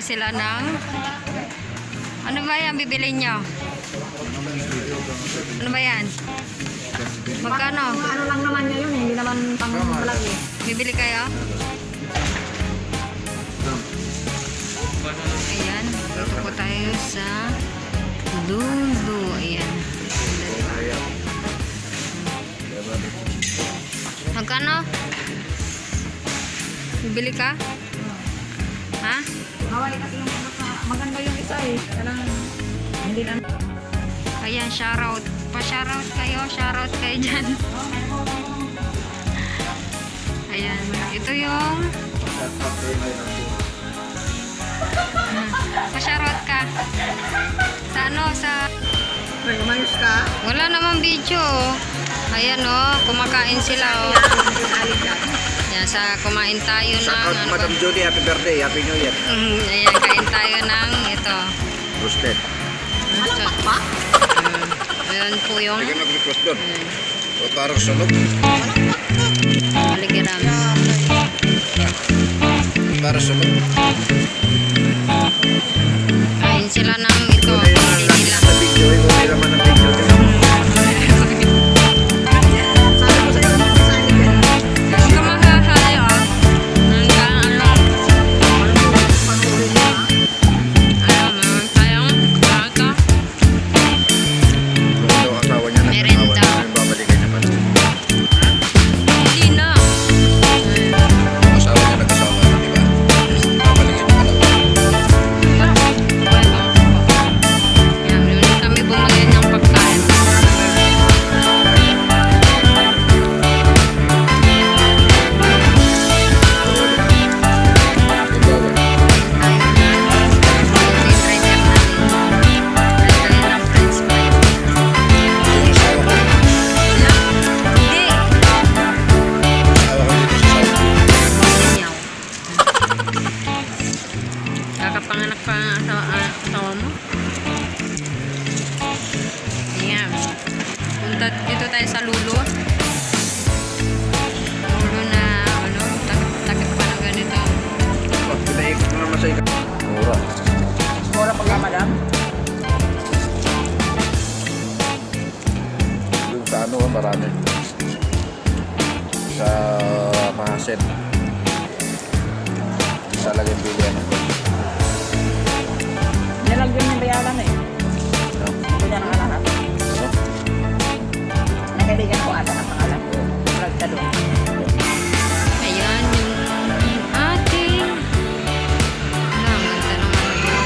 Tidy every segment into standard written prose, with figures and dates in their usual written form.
Sila ng ano ba yan bibili nyo? Ano ba yan? Magkano? Ano lang naman niya yun, hindi naman pang malaki. Bibili kayo? Ayan, dito po tayo sa Lulu. Ayan. Magkano? Bibili ka? Ha? Hawali kasi yung maganda yung isa eh. Kailangan hindi na. Ayan, shoutout. Pa-shoutout kayo dyan. Ayan, ito yung pa-shoutout ka. Sa ano, sa Umayos ka? wala namang video. Ayan kumakain sila Yan, sa kumain tayo ng Shoutout Madam Judy, happy birthday, happy new year. Ayan, kain tayo ng ito. Roasted. Malapat pa? Ayan po yung Lagyan nag-request doon. O tarong sunog. maligiram. Tarong sunog. Kain sila ng ito. Hindi nila. Sa video, yung may laman ng video. Sabi ko sa'yo, ano sa akin yan? Huwag ka maghahali hanggang Panghuli niya ha? meron tayong baka. Yung asawa niya na Merenda. babalikan naman. Hindi na. Asawa niya nag-asawa na, di ba? Babalikan naman. Yan, meron kami bumili ng pagkain. Kakapanganak pa ang asawa mo. Ayan. Punta dito tayo sa Lulu. Lulu na takip pa ng ganito. Pinaikot mo naman sa ika. Mura. Mura pagka madam? Yung sa ano, marami. Sa Mahasen. Isa lang yung bilihan ng gold. Nilagyan yung bayaran eh. No? Hindi niya nakalahat. No? Nakaibigan ko ata ng pangalan ko. Vlog ka doon. Ayan yung ating ang ganda naman yun.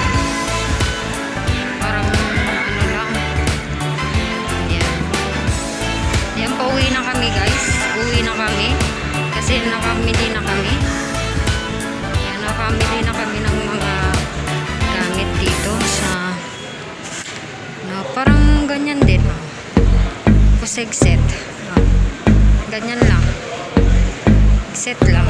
Parang ano lang. Ayan. Ayan, pauwi na kami guys. Uwi na kami. Kasi nakamili na kami. Ayan, nakamili na kami ng mga gamit dito sa parang ganyan din. Puseg set. Ganyan lang. Set lang.